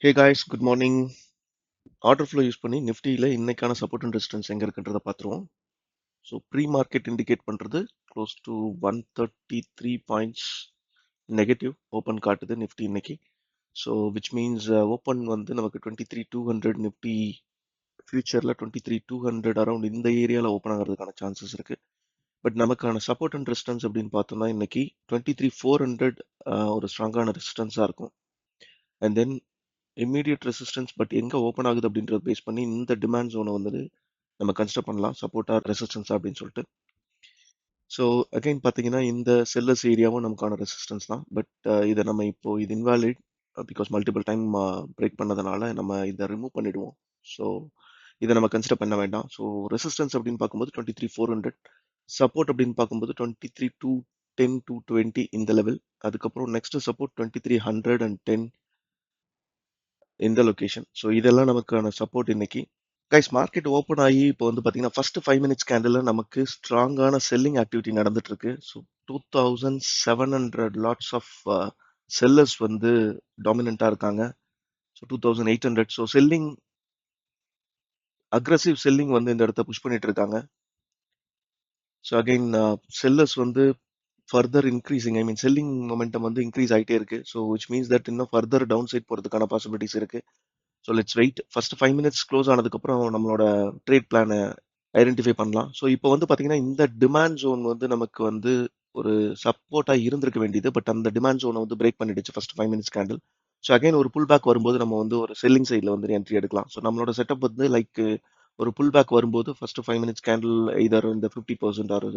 Hey guys, good morning. Order flow use பண்ணி நிஃப்டியில் இன்னைக்கான சப்போர்ட் அண்ட் ரெசிஸ்டன்ஸ் எங்கே இருக்குன்றதை பார்த்துருவோம். ஸோ ப்ரீ மார்க்கெட் இண்டிகேட் பண்ணுறது close to 133 points negative open காட்டுது நிஃப்டி இன்னைக்கு. ஸோ விச் மீன்ஸ் ஓப்பன் வந்து நமக்கு 23,200 நிஃப்டி ஃபியூச்சரில் 23,200 அரௌண்ட் இந்த ஏரியாவில் ஓப்பன் ஆகிறதுக்கான சான்சஸ் இருக்குது. பட் நமக்கான சப்போர்ட் அண்ட் ரெசிஸ்டன்ஸ் அப்படின்னு பார்த்தோம்னா இன்னைக்கு 23,400 ஒரு ஸ்ட்ராங்கான ரெசிஸ்டன்ஸாக இருக்கும். And then immediate resistance but எங்கே ஓப்பன் ஆகுது அப்படின்றத பேஸ் பண்ணி இந்த டிமாண்ட் ஜோனை வந்து நம்ம கன்சிடர் பண்ணலாம் சப்போர்ட்டா ரெசிஸ்டன்ஸா அப்படின்னு சொல்லிட்டு. ஸோ அகைன் பார்த்தீங்கன்னா இந்த செல்லர்ஸ் ஏரியாவும் நமக்கான ரெசிஸ்டன்ஸ் தான். பட் இதை நம்ம இப்போ இது invalid because multiple time break பண்ணதுனால நம்ம இதை ரிமூவ் பண்ணிடுவோம். ஸோ இதை நம்ம கன்சிடர் பண்ண வேண்டாம். ஸோ ரெசிஸ்டன்ஸ் அப்படின்னு பார்க்கும்போது 23,400, சப்போர்ட் அப்படின்னு பார்க்கும்போது 23,210 இந்த லெவல். அதுக்கப்புறம் நெக்ஸ்ட் சப்போர்ட் 23,110 இந்த லொகேஷன். ஸோ இதெல்லாம் நமக்கான சப்போர்ட் இன்னைக்கு. கைஸ், மார்க்கெட் ஓப்பன் ஆகி இப்போ வந்து பார்த்தீங்கன்னா ஃபர்ஸ்ட் 5 மினிட்ஸ் கேண்டில் நமக்கு ஸ்ட்ராங்கான செல்லிங் ஆக்டிவிட்டி நடந்துட்டு இருக்கு. ஸோ 2,700 லாட்ஸ் ஆஃப் செல்லர்ஸ் வந்து டாமினண்டா இருக்காங்க. So 2,800. So selling, aggressive selling வந்து இந்த இடத்த புஷ் பண்ணிட்டு இருக்காங்க. ஸோ அகைன் செல்லர்ஸ் வந்து further increasing, I mean selling momentum வந்து இன்க்ரீஸ் ஆகிட்டே இருக்கு. ஸோ விச் மீன்ஸ் தட் இன்னும் ஃபர்தர் டவுன் சைட் போகிறதுக்கான பாசிபிலிட்டிஸ் இருக்கு. So let's wait. First 5 minutes close ஆனதுக்கப்புறம் நம்மளோட ட்ரேட் பிளானை ஐடென்டிஃபை பண்ணலாம். ஸோ இப்போ வந்து பார்த்தீங்கன்னா இந்த டிமாண்ட் ஜோன் வந்து நமக்கு வந்து ஒரு சப்போர்ட்டாக இருந்திருக்க வேண்டியது. பட் அந்த டிமாண்ட் ஜோனை வந்து பிரேக் பண்ணிடுச்சு first 5 minutes candle. So again ஒரு புல் பேக் வரும்போது நம்ம வந்து ஒரு செல்லிங் சைடில் வந்து என்ட்ரி எடுக்கலாம். ஸோ நம்மளோட செட்டப் வந்து லைக் ஒரு புல் பேக் வரும்போது ஃபர்ஸ்ட் 5 மினிட்ஸ் கேண்டில் இதர் இந்த 50% ஆர்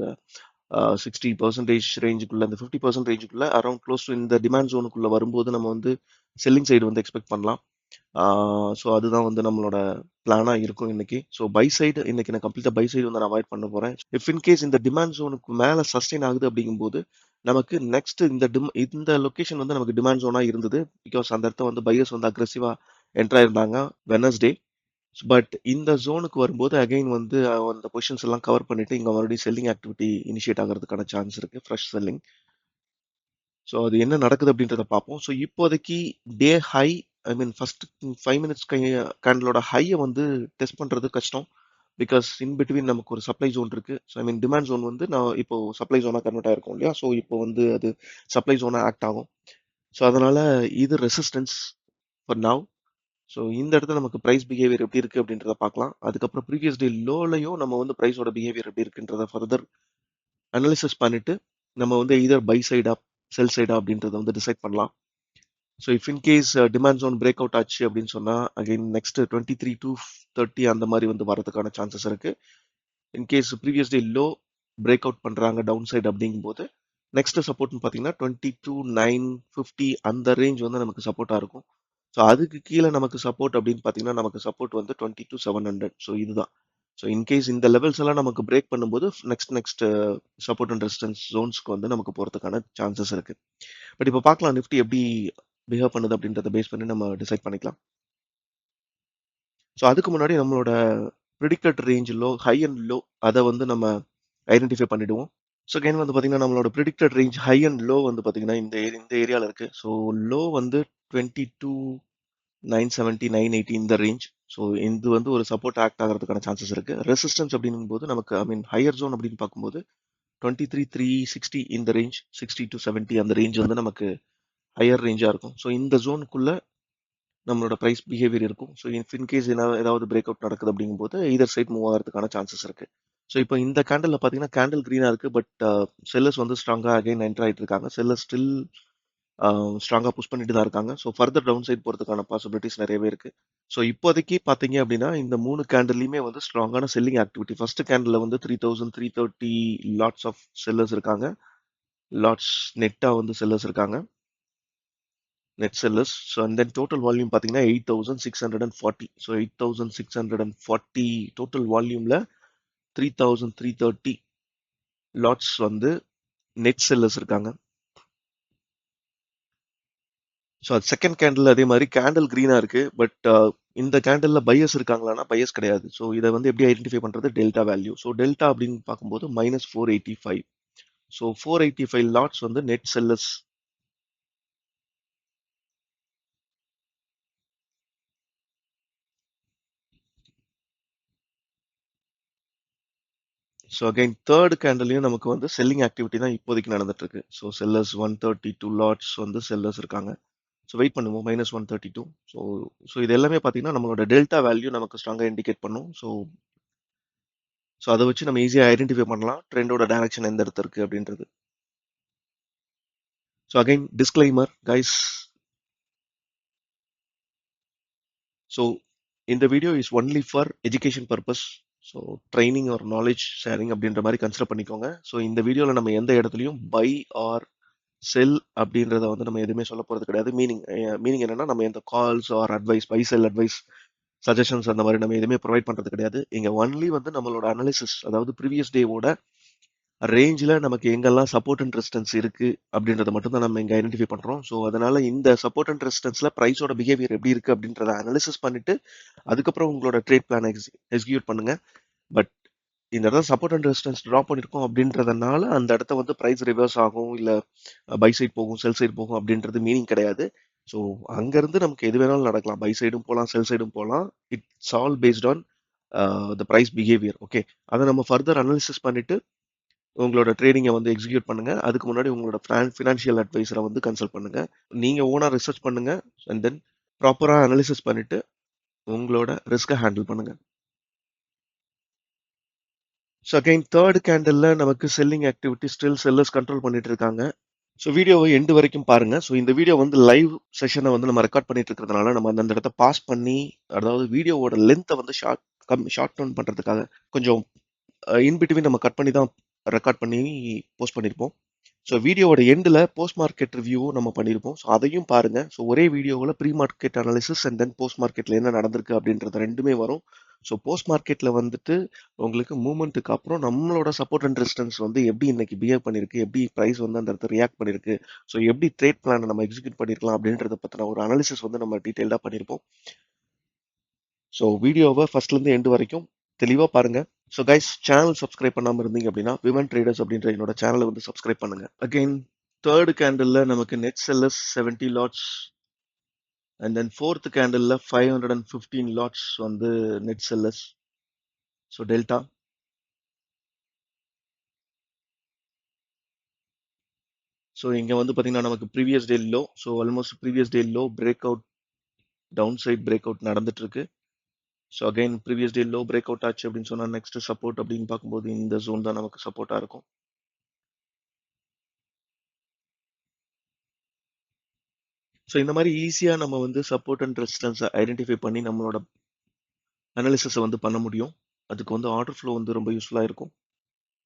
60% ரேஞ்சுக்குள்ள, இந்த 50% ரேஞ்சுக்குள்ள அரௌண்ட் க்ளோஸ் டு இந்த டிமாண்ட் ஜோனுக்குள்ள வரும்போது நம்ம வந்து செல்லிங் சைடு வந்து எக்ஸ்பெக்ட் பண்ணலாம். ஸோ அதுதான் வந்து நம்மளோட பிளானா இருக்கும் இன்னைக்கு. ஸோ பை சைடு இன்னைக்கு நான் கம்ப்ளீட்டா பை சைடு வந்து நான் அவாய்ட் பண்ண போறேன். இஃப் இன் கேஸ் இந்த டிமாண்ட் ஜோனுக்கு மேல சஸ்டெயின் ஆகுது அப்படிங்கும்போது நமக்கு நெக்ஸ்ட் இந்த லொகேஷன் வந்து நமக்கு டிமாண்ட் ஜோனா இருந்தது. பிகாஸ் அந்த இடத்த வந்து பையர்ஸ் வந்து அக்ரெசிவா என்டர் ஆயிருந்தாங்க வெனஸ்டே. பட் இந்த ஜோனுக்கு வரும்போது அகைன் வந்து அந்த பொசிஷன்ஸ் எல்லாம் கவர் பண்ணிட்டு இங்க மறுபடியும் செல்லிங் ஆக்டிவிட்டி இனிஷியேட் ஆகிறதுக்கான சான்ஸ் இருக்கு, ஃப்ரெஷ் செல்லிங். ஸோ அது என்ன நடக்குது அப்படின்றத பார்ப்போம். ஸோ இப்போதைக்கு day high, I mean first 5 minutes கேண்டலோட ஹையை வந்து டெஸ்ட் பண்றது கஷ்டம். பிகாஸ் இன் பிட்வீன் நமக்கு ஒரு சப்ளை ஜோன் இருக்கு. So I mean demand zone வந்து நான் இப்போ சப்ளை ஜோனா கன்வெர்ட் ஆயிருக்கும் இல்லையா. ஸோ இப்போ வந்து அது சப்ளை ஜோனா ஆக்ட் ஆகும். ஸோ அதனால இது ரெசிஸ்டன்ஸ் ஃபார் நவ். ஸோ இந்த இடத்துல நமக்கு ப்ரைஸ் பிஹேவியர் எப்படி இருக்கு அப்படின்றத பார்க்கலாம். அதுக்கப்புறம் ப்ரீவியஸ் டே லோலையும் நம்ம வந்து ப்ரைஸோட பிஹேவியர் எப்படி இருக்குன்றத ஃபர்தர் அனாலிசிஸ் பண்ணிட்டு நம்ம வந்து இதர் பை சைடா செல் சைடா அப்படின்றத வந்து டிசைட் பண்ணலாம். So if in case demand zone break out ஆச்சு அப்படின்னு சொன்னா அகைன் நெக்ஸ்ட் 23,230 அந்த மாதிரி வந்து வரதுக்கான சான்சஸ் இருக்கு. In case previous day low break out பண்றாங்க டவுன் சைடு அப்படிங்கும் போது நெக்ஸ்ட் சப்போர்ட்னு பார்த்தீங்கன்னா 22,950 அந்த ரேஞ்ச் வந்து நமக்கு சப்போர்ட்டா இருக்கும். ஸோ அதுக்கு கீழே நமக்கு சப்போர்ட் அப்படின்னு பார்த்தீங்கன்னா நமக்கு சப்போர்ட் வந்து 22,700. ஸோ இதுதான். ஸோ இன்கேஸ் இந்த லெவல்ஸ் எல்லாம் நமக்கு பிரேக் பண்ணும்போது நெக்ஸ்ட் சப்போர்ட் அண்ட் ரெசிஸ்டன்ஸ் ஜோன்ஸ்க்கு வந்து நமக்கு போகிறதுக்கான சான்சஸ் இருக்கு. பட் இப்போ பார்க்கலாம் நிஃப்டி எப்படி பிஹேவ் பண்ணுது அப்படின்றத பேஸ் பண்ணி நம்ம டிசைட் பண்ணிக்கலாம். ஸோ அதுக்கு முன்னாடி நம்மளோட predicted range low, high and low அதை வந்து நம்ம ஐடென்டிஃபை பண்ணிடுவோம். ஸோ அகைன் வந்து பார்த்தீங்கன்னா நம்மளோட predicted range high and low வந்து பார்த்தீங்கன்னா இந்த ஏரியாவில் இருக்கு. ஸோ லோ வந்து 22,970 980 இந்த ரேஞ்ச். ஸோ இது வந்து ஒரு சப்போர்ட் ஆக்ட் ஆகிறதுக்கான சான்சஸ் இருக்கு. ரெசிஸ்டன்ஸ் அப்படிங்கும் போது நமக்கு ஐ மீன் ஹையர் ஜோன் அப்படின்னு பார்க்கும்போது 23,360 இந்த ரேஞ்ச், 60 to 70 அந்த ரேஞ்ச் வந்து நமக்கு ஹையர் ரேஞ்சா இருக்கும். ஸோ இந்த ஜோனுக்குள்ள நம்மளோட ப்ரைஸ் பிஹேவியர் இருக்கும். ஸோ இன்கேஸ் ஏதாவது பிரேக் அவுட் நடக்குது அப்படிங்கும்போது இதர் சைட் மூவ் ஆகிறதுக்கான சான்சஸ் இருக்கு. ஸோ இப்போ இந்த கேண்டலில் பார்த்தீங்கன்னா கேண்டில் க்ரீனாக இருக்கு. பட் செல்லர்ஸ் வந்து ஸ்ட்ராங்காக அகைன் என்டர் ஆகிட்டு இருக்காங்க. செல்லர்ஸ் ஸ்டில் ஸ்ட்ராங்காக புஷ் பண்ணிட்டு தான் இருக்காங்க. ஸோ ஃபர்தர் டவுன் சைட் போகிறதுக்கான பாசிபிலிட்டிஸ் நிறையவே இருக்கு. ஸோ இப்போதைக்கு பார்த்தீங்க அப்படின்னா இந்த 3 கேண்டல்லையுமே வந்து ஸ்ட்ராங்கான செல்லிங் ஆக்டிவிட்டி. ஃபர்ஸ்ட் கேண்டில் வந்து 3,330 லாட்ஸ் ஆஃப் செல்லர்ஸ் இருக்காங்க. லாட்ஸ் நெட்டாக வந்து செல்லர்ஸ் இருக்காங்க, net sellers. So and then total volume பார்த்தீங்கன்னா 8,640. ஸோ 8,640 டோட்டல் வால்யூமில் 3,330 லாட்ஸ் வந்து நெட் செல்லர்ஸ் இருக்காங்க. ஸோ அது செகண்ட் கேண்டில் அதே மாதிரி கேண்டில் க்ரீனாக இருக்கு. பட் இந்த கேண்டில் பையர்ஸ் இருக்காங்களான்னா பையர்ஸ் கிடையாது. ஸோ இதை வந்து எப்படி ஐடென்டிஃபை பண்ணுறது? Delta value. ஸோ டெல்டா அப்படின்னு பார்க்கும்போது -485. ஸோ 485 லாட்ஸ் வந்து net sellers. So again third கேண்டல்லையும் நமக்கு வந்து செல்லிங் ஆக்டிவிட்டி தான் இப்போதைக்கு நடந்துட்டு இருக்கு. ஸோ செல்லர்ஸ் 132 லாட்ஸ் வந்து செல்லர்ஸ் இருக்காங்க. ஸோ வெயிட் பண்ணுவோம் -132. ஸோ ஸோ இது எல்லாமே பார்த்தீங்கன்னா நம்மளோட டெல்டா வேல்யூ நமக்கு ஸ்ட்ராங்காக இண்டிகேட் பண்ணும். ஸோ அதை வச்சு நம்ம ஈஸியாக ஐடென்டிஃபை பண்ணலாம் ட்ரெண்டோட டைரக்ஷன் எந்த இடத்துல இருக்கு அப்படின்றது. So again disclaimer guys. So இந்த video is only for education purpose. So training or knowledge sharing அப்படின்ற மாதிரி கன்சிடர் பண்ணிக்கோங்க. ஸோ இந்த வீடியோவில் நம்ம எந்த இடத்துலையும் பை ஆர் செல் அப்படின்றத வந்து நம்ம எதுவுமே சொல்ல போகிறது கிடையாது. மீனிங் என்னன்னா நம்ம எந்த calls or advice buy sell advice suggestions அந்த மாதிரி நம்ம எதுவுமே ப்ரொவைட் பண்ணுறது கிடையாது. இங்கே ஒன்லி வந்து நம்மளோட அனாலிசிஸ், அதாவது ப்ரீவியஸ் டேவோட ரேஞ்சில் நமக்கு எங்கெல்லாம் சப்போர்ட் அண்ட் ரெசிஸ்டன்ஸ் இருக்கு அப்படின்றத மட்டும் தான் நம்ம இங்கே ஐடென்டிஃபை பண்ணுறோம். ஸோ அதனால இந்த சப்போர்ட் அண்ட் ரெசிஸ்டன்ஸில் ப்ரைஸோட பிஹேவியர் எப்படி இருக்கு அப்படின்றத அனாலிசிஸ் பண்ணிட்டு அதுக்கப்புறம் உங்களோட ட்ரேட் பிளான் எக்ஸிக்யூட் பண்ணுங்க. பட் இந்த இடத்துல சப்போர்ட் அண்ட் ரெசிஸ்டன்ஸ் ட்ராப் பண்ணிருக்கோம் அப்படின்றதுனால அந்த இடத்த வந்து ப்ரைஸ் ரிவர்ஸ் ஆகும், இல்லை பை சைட் போகும் செல் சைடு போகும் அப்படின்றது மீனிங் கிடையாது. ஸோ அங்கேருந்து நமக்கு எது வேணாலும் நடக்கலாம். பை சைடும் போகலாம், செல் சைடும் போகலாம். It's all based on the price behaviour. Okay, அதை நம்ம ஃபர்தர் அனாலிசிஸ் பண்ணிட்டு உங்களோட ட்ரேடிங்கை வந்து எக்ஸிக்யூட் பண்ணுங்க. அதுக்கு முன்னாடி உங்களோட ஃபினான்ஷியல் அட்வைசரை வந்து கன்சல்ட் பண்ணுங்க. நீங்க ஓனா ரிசர்ச் பண்ணுங்க அண்ட் தென் ப்ராப்பரா அனாலிசிஸ் பண்ணிட்டு உங்களோட ரிஸ்கை ஹேண்டில் பண்ணுங்க. ஸோ அகைன் தேர்ட் கேண்டல்ல நமக்கு selling activity still sellers control பண்ணிட்டு இருக்காங்க. ஸோ வீடியோவை எண்டு வரைக்கும் பாருங்க. ஸோ இந்த வீடியோ வந்து லைவ் செஷனை வந்து நம்ம ரெக்கார்ட் பண்ணிட்டு இருக்கிறதுனால நம்ம அந்த இடத்த பாஸ் பண்ணி, அதாவது வீடியோவோட லென்த்தை வந்து ஷார்ட் டவுன் பண்றதுக்காக கொஞ்சம் இன்பிட்வீன் நம்ம கட் பண்ணி தான் ரெக்கார்ட் பண்ணி போஸ்ட் பண்ணியிருப்போம். ஸோ வீடியோவோட எண்டில் போஸ்ட் மார்க்கெட் ரிவ்யூவும் நம்ம பண்ணியிருப்போம். ஸோ அதையும் பாருங்க. ஸோ ஒரே வீடியோவில் pre market analysis and then post மார்க்கெட்டில் என்ன நடந்திருக்கு அப்படின்றது ரெண்டுமே வரும். ஸோ போஸ்ட் மார்க்கெட்டில் வந்துட்டு உங்களுக்கு மூவ்மெண்ட்டுக்கு அப்புறம் நம்மளோட சப்போர்ட் அண்ட் ரெசிஸ்டன்ஸ் வந்து எப்படி இன்னைக்கு பிஹேவ் பண்ணியிருக்கு, எப்படி ப்ரைஸ் வந்து அந்த இடத்துல ரியாக்ட் பண்ணியிருக்கு, ஸோ எப்படி ட்ரேட் பிளானை நம்ம எக்ஸிக்யூட் பண்ணியிருக்கலாம் அப்படின்றத பற்றின ஒரு அனாலிசிஸ் வந்து நம்ம டீட்டெயில்டாக பண்ணியிருப்போம். ஸோ வீடியோவை ஃபர்ஸ்ட்லேருந்து எண்டு வரைக்கும் தெளிவாக பாருங்க. ஸோ கைஸ், சேனல் சப்ஸ்கிரைப் பண்ணாமல் இருந்தீங்க அப்படின்னா விமன் ட்ரேடர்ஸ் அப்படின்ற என்னோட சேனலை வந்து சப்ஸ்கிரைப் பண்ணுங்க. அகைன் தேர்ட் கேண்டில்ல நமக்கு net sellers 70 lots and then fourth கேண்டில்ல 515 லாட்ஸ் வந்து net sellers. So delta. So இங்கே வந்து பார்த்தீங்கன்னா நமக்கு previous day low, so almost previous day low breakout, downside breakout நடந்துட்டு இருக்கு. So again previous day low break out ஆச்சு அப்படின்னு சொன்னால் நெக்ஸ்ட் சப்போர்ட் அப்படின்னு பார்க்கும்போது இந்த ஜோன் தான் நமக்கு சப்போர்ட்டாக இருக்கும். ஸோ இந்த மாதிரி ஈஸியாக நம்ம வந்து சப்போர்ட் அண்ட் ரெசிஸ்டன்ஸை ஐடென்டிஃபை பண்ணி நம்மளோட அனாலிசிஸை வந்து பண்ண முடியும். அதுக்கு வந்து ஆர்டர் ஃப்ளோ வந்து ரொம்ப யூஸ்ஃபுல்லாக இருக்கும்.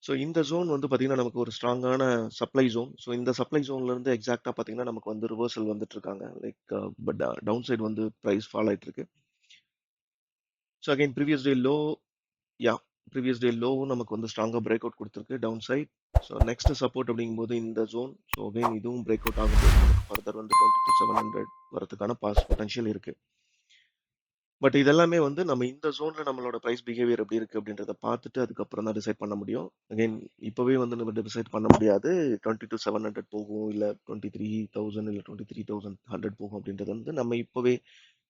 ஸோ இந்த ஜோன் வந்து பார்த்தீங்கன்னா நமக்கு ஒரு ஸ்ட்ராங்கான சப்ளை ஜோன். ஸோ இந்த சப்ளை ஜோன்லேருந்து எக்ஸாக்டாக பார்த்தீங்கன்னா நமக்கு வந்து ரிவர்சல் வந்துட்டு இருக்காங்க. லைக் பட் டவுன் சைடு வந்து ப்ரைஸ் ஃபால் ஆகிட்டு இருக்கு. So again previous day low, yeah previous day லோவும் நமக்கு வந்து ஸ்ட்ராங்காக பிரேக் அவுட் கொடுத்துருக்கு downside. So next support அப்படிங்கும்போது இந்த ஜோன். ஸோ அகைன் இதுவும் பிரேக் அவுட் ஆகும்போது நமக்கு ஃபர்தர் வந்து 22,700 வரதுக்கான பொட்டன்ஷியல் இருக்கு. பட் இதெல்லாமே வந்து நம்ம இந்த ஜோன்ல நம்மளோட பிரைஸ் பிஹேவியர் எப்படி இருக்கு அப்படின்றத பார்த்துட்டு அதுக்கப்புறம் தான் டிசைட் பண்ண முடியும். அகைன் இப்போவே வந்து நம்ம டிசைட் பண்ண முடியாது 22,700 போகும், இல்லை 23,000 இல்லை 23,100 போகும் அப்படின்றது வந்து நம்ம இப்போவே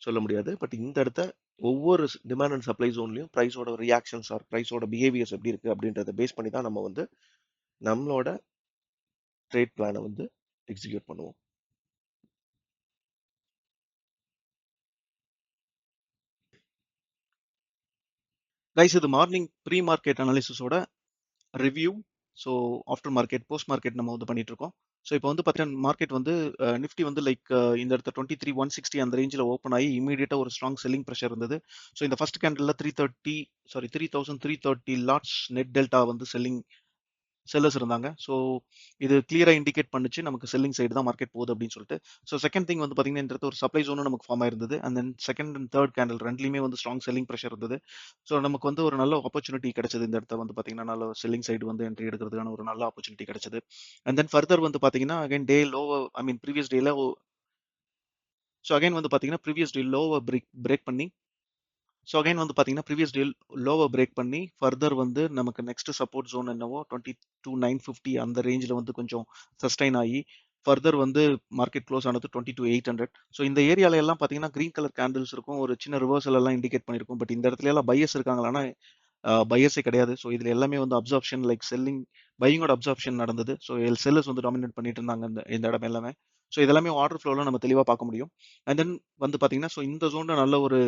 சொல்ல முடியாது. பட் இந்த இடத்த ஒவ்வொரு டிமாண்ட் அண்ட் சப்ளை ஜோன்லையும் ப்ரைஸோட ரியாக்ஷன்ஸ் ஆர் ப்ரைஸோட பிஹேவியர்ஸ் எப்படி இருக்கு அப்படின்றத பேஸ் பண்ணி தான் நம்ம வந்து நம்மளோட ட்ரேட் பிளானை வந்து எக்ஸிக்யூட் பண்ணுவோம். கைஸ், இது மார்னிங் ப்ரீ மார்க்கெட் அனாலிசிஸோட review. So after market post market நம்ம வந்து பண்ணிட்டு இருக்கோம். ஸோ இப்போ வந்து பார்த்தீங்கன்னா மார்க்கெட் வந்து நிஃப்டி வந்து லைக் இந்த இடத்த 23,160 அந்த ரேஞ்சில் ஓப்பன் ஆகி இமீடியட்டாக ஒரு ஸ்ட்ராங் செல்லிங் ப்ரெஷர் இருந்தது. ஸோ இந்த first candle 3,330 lots net delta வந்து செல்லர்ஸ் இருந்தாங்க. ஸோ இது கிளியராக இண்டிகேட் பண்ணுச்சு நமக்கு செல்லிங் சைடு தான் மார்க்கெட் போகுது அப்படின்னு சொல்லிட்டு. ஸோ செகண்ட் திங் வந்து பார்த்தீங்கன்னா இந்த இடத்துல ஒரு சப்ளை ஜோனும் நமக்கு ஃபார்ம் ஆயிருந்தது. And then second and third candle ரெண்டுலையுமே வந்து ஸ்ட்ராங் செல்லிங் ப்ரெஷர் இருந்தது. ஸோ நமக்கு வந்து ஒரு நல்ல ஆப்பர்ச்சுனிட்டி கிடைச்சது. இந்த இடத்த வந்து பார்த்தீங்கன்னா நல்ல செல்லிங் சைடு வந்து என்ட்ரி எடுக்கிறதுக்கான ஒரு நல்ல ஆப்பர்ச்சுனிட்டி கிடைச்சது. அண்ட் தென் ஃபர்தர் வந்து பார்த்தீங்கன்னா அகைன் டே லோ, ஐ மீன் ப்ரீவியஸ் டேல, ஸோ அகைன் வந்து பார்த்தீங்கன்னா ப்ரீவியஸ் டே லோவை பிரேக் பண்ணி, ஸோ அகைன் வந்து பார்த்தீங்கன்னா ப்ரீவியஸ் டே லோவை பிரேக் பண்ணி ஃபர்தர் வந்து நமக்கு நெக்ஸ்ட் சப்போர்ட் ஜோன் என்னவோ 22,950 அந்த ரேஞ்சில் வந்து கொஞ்சம் சஸ்டைன் ஆகி ஃபர்தர் வந்து மார்க்கெட் க்ளோஸ் ஆனது 22,800. ஸோ இந்த ஏரியால எல்லாம் பார்த்தீங்கன்னா கிரீன் கலர் கேண்டில்ஸ் இருக்கும், ஒரு சின்ன ரிவர்சல் எல்லாம் இண்டிகேட் பண்ணியிருக்கும். பட் இந்த இடத்துல எல்லாம் பையஸ் இருக்காங்களான்னா பையர்ஸே கிடையாது. ஸோ இதில் எல்லாமே வந்து அப்சார்ப்ஷன் லைக் பையிங்கோட அப்சார்ப்ஷன் நடந்தது. ஸோ செல்லர்ஸ் வந்து டாமினேட் பண்ணிட்டு இருந்தாங்க இந்த இடம் எல்லாமே. ஸோ இதெல்லாமே ஆர்டர் ஃப்ளோவில் நம்ம தெளிவாக பார்க்க முடியும். அண்ட் தென் வந்து பார்த்தீங்கன்னா, ஸோ இந்த ஜோனில் நல்ல ஒரு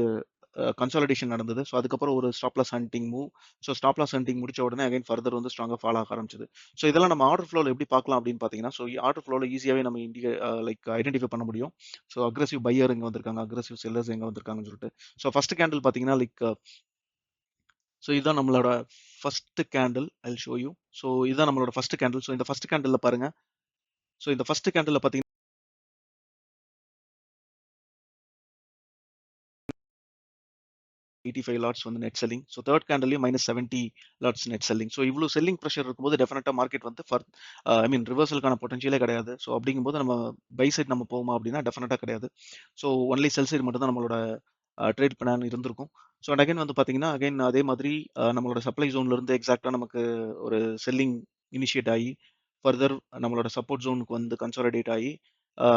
கன்சாலிடேஷன் நடந்தது. ஸோ அதுக்கப்புறம் ஒரு stop loss hunting move. So stop loss hunting முடிச்ச உடனே அகைன் ஃபர்தர் வந்து ஸ்ட்ராங்காக ஃபாலோ ஆக ஆரம்பிச்சது. ஸோ இதெல்லாம் நம்ம ஆர்டர் ஃப்ளோவில் எப்படி பார்க்கலாம் அப்படின்னு பார்த்தீங்கன்னா, ஸோ ஆர்டர் ஃப்ளோவில் ஈஸியாகவே நம்ம லைக் ஐடென்டிஃபை பண்ண முடியும். ஸோ அக்ரெசிவ் பையர் எங்கே வந்திருக்காங்க, அக்ரெசிவ் செல்லர்ஸ் எங்கே வந்திருக்காங்கன்னு சொல்லிட்டு. ஸோ ஃபர்ஸ்ட் கேண்டில் பார்த்தீங்கன்னா லைக் ஸோ இதுதான் நம்மளோட first candle. I will show you. So இதுதான் நம்மளோட ஃபர்ஸ்ட் கேண்டில். ஸோ இந்த ஃபர்ஸ்ட் கேண்டில் பாருங்க. ஸோ இந்த ஃபர்ஸ்ட் கேண்டில் பார்த்தீங்கன்னா 85 லாட்ஸ் வந்து நெட் செல்லிங். ஸோ தேர்ட் கேண்டல்லையும் -70 லாட்ஸ் நெட் செல்லிங். ஸோ இவ்வளோ செல்லிங் ப்ரெஷர் இருக்கும்போது டெஃபினட்டாக மார்க்கெட் வந்து ஐ மீன் ரிவர்சலுக்கான பொட்டன்ஷியலே கிடையாது. ஸோ அப்படிங்கும்போது நம்ம பை சைட் நம்ம போவோமா அப்படின்னா டெஃபினட்டாக கிடையாது. ஸோ ஒன்லி செல் சைடு மட்டும் தான் நம்மளோட ட்ரேட் பிளான் இருந்திருக்கும். ஸோ அண்ட் அகைன் வந்து பார்த்தீங்கன்னா அகைன் அதே மாதிரி நம்மளோட சப்ளை ஜோன்லேருந்து எக்ஸாக்டாக நமக்கு ஒரு செல்லிங் இனிஷியேட் ஆகி ஃபர்தர் நம்மளோட சப்போர்ட் ஜோனுக்கு வந்து கன்சாலிடேட் ஆகி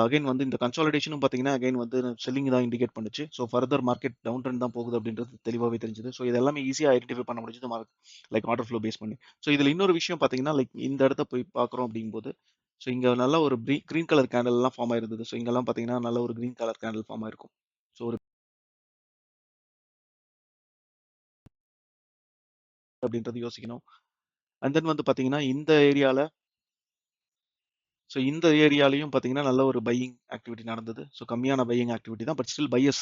அகைன் வந்து இந்த கன்சாலிடேஷனும் பார்த்தீங்கன்னா அகைன் வந்து செல்லிங் தான் இண்டிகேட் பண்ணுச்சு. So further market down trend தான் போகுது அப்படின்றது தெளிவாகவே தெரிஞ்சது. ஸோ இது எல்லாமே ஈஸியாக ஐடென்டிஃபை பண்ண முடிஞ்சது லைக் ஆர்டர் ஃப்ளோ பேஸ் பண்ணி. ஸோ இதில் இன்னொரு விஷயம் பார்த்தீங்கன்னா லைக் இந்த இடத்த போய் பார்க்குறோம் அப்படிங்கும்போது ஸோ இங்கே நல்ல ஒரு க்ரீன் கலர் கேண்டல்லாம் ஃபார்ம் ஆயிருந்தது. ஸோ இங்கெல்லாம் பார்த்தீங்கன்னா நல்ல ஒரு க்ரீன் கலர் கேண்டில் ஃபார்ம் ஆயிருக்கும். ஸோ ஒரு அப்படின்றது யோசிக்கணும். அண்ட் தென் வந்து பார்த்தீங்கன்னா இந்த ஏரியாலையும் பார்த்தீங்கன்னா நல்ல ஒரு பையிங் ஆக்டிவிட்டி நடந்தது. ஸோ கம்மியான பையிங் ஆக்டிவிட்டி தான். பட் ஸ்டில் பையர்ஸ்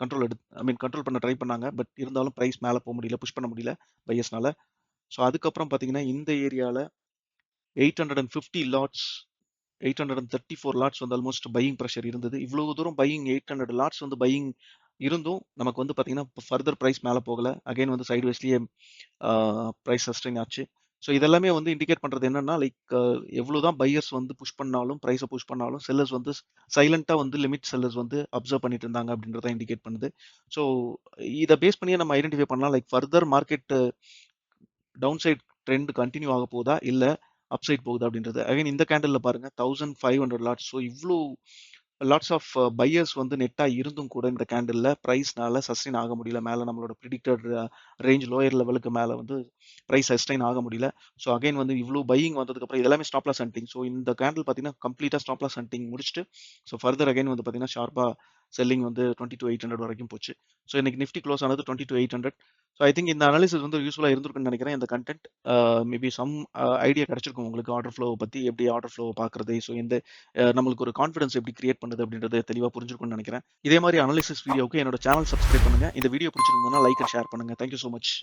கண்ட்ரோல் பண்ண ட்ரை பண்ணாங்க. பட் இருந்தாலும் ப்ரைஸ் மேலே போக முடியல, புஷ் பண்ண முடியல பையர்ஸ்னால. ஸோ அதுக்கப்புறம் பார்த்தீங்கன்னா இந்த ஏரியாவில் 850 லாட்ஸ் 834 லாட்ஸ் வந்து ஆல்மோஸ்ட் பையிங் ப்ரெஷர் இருந்தது. இவ்வளவு தூரம் பையிங் 800 லாட்ஸ் வந்து பையிங் இருந்தும் நமக்கு வந்து பார்த்தீங்கன்னா ஃபர்தர் ப்ரைஸ் மேலே போகல. அகைன் வந்து சைட்வேஸ்லேயே ப்ரைஸ் சஸ்டெயின் ஆச்சு. ஸோ இதெல்லாமே வந்து இண்டிகேட் பண்ணுறது என்னன்னா லைக் எவ்வளோதான் பையர்ஸ் வந்து புஷ் பண்ணாலும் ப்ரைஸை புஷ் பண்ணாலும் செல்லர்ஸ் வந்து சைலண்டாக வந்து லிமிட் செல்லர்ஸ் வந்து அப்சர்வ் பண்ணிட்டு இருந்தாங்க அப்படின்றத இண்டிகேட் பண்ணுது. ஸோ இதை பேஸ் பண்ணியே நம்ம ஐடென்டிஃபை பண்ணலாம் like further market down side trend continue ஆக போகுதா இல்லை அப்சைட் போகுதா அப்படின்றது. அகைன் இந்த கேண்டலில் பாருங்க 1500 லாட்ஸ். ஸோ இவ்வளோ லாட்ஸ் ஆஃப் பையர்ஸ் வந்து நெட்டாக இருந்தும் கூட இந்த கேண்டிலில் ப்ரைஸ்னால சஸ்டெயின் ஆக முடியல. மேலே நம்மளோட ப்ரிடிக்டட் ரேஞ்ச் லோயர் லெவலுக்கு மேலே வந்து ப்ரைஸ் சஸ்டெயின் ஆக முடியல. ஸோ அகைன் வந்து இவ்வளோ பையிங் வந்ததுக்கப்புறம் இதெல்லாமே ஸ்டாப் லாஸ் ஹண்டிங். ஸோ இந்த கேண்டில் பார்த்தீங்கன்னா கம்ப்ளீட்டாக ஸ்டாப் லாஸ் ஹண்டிங் முடிச்சுட்டு ஸோ ஃபர்தர் அகைன் வந்து பார்த்தீங்கன்னா ஷார்ப்பாக செல்லிங் வந்து 22,800 வரைக்கும் போச்சு. ஸோ இன்னைக்கு நிஃப்டி க்ளோஸ் ஆனது 22,800. ஸோ ஐ திங்க் இந்த அனாலிசிஸ் வந்து யூஸ்ஃபுல்லாக இருந்திருக்குன்னு நினைக்கிறேன். இந்த கண்டென்ட் மேபி சம் ஐடியா கிடைச்சிருக்கும் உங்களுக்கு ஆர்டர் ஃப்ளோ பற்றி, எப்படி ஆர்டர் ஃப்ளோ பார்க்குறது. ஸோ இந்த நம்மளுக்கு ஒரு கான்ஃபிடன்ஸ் எப்படி கிரியேட் பண்ணுது அப்படின்றது தெளிவாக புரிஞ்சிருக்கும்னு நினைக்கிறேன். இதே மாதிரி அனாலிசிஸ் வீடியோவுக்கு என்னோட சேனல் சப்ஸ்கிரைப் பண்ணுங்க. இந்த வீடியோ பிடிச்சிருந்ததுன்னா லைக் அண்ட் ஷேர் பண்ணுங்க. Thank you so much.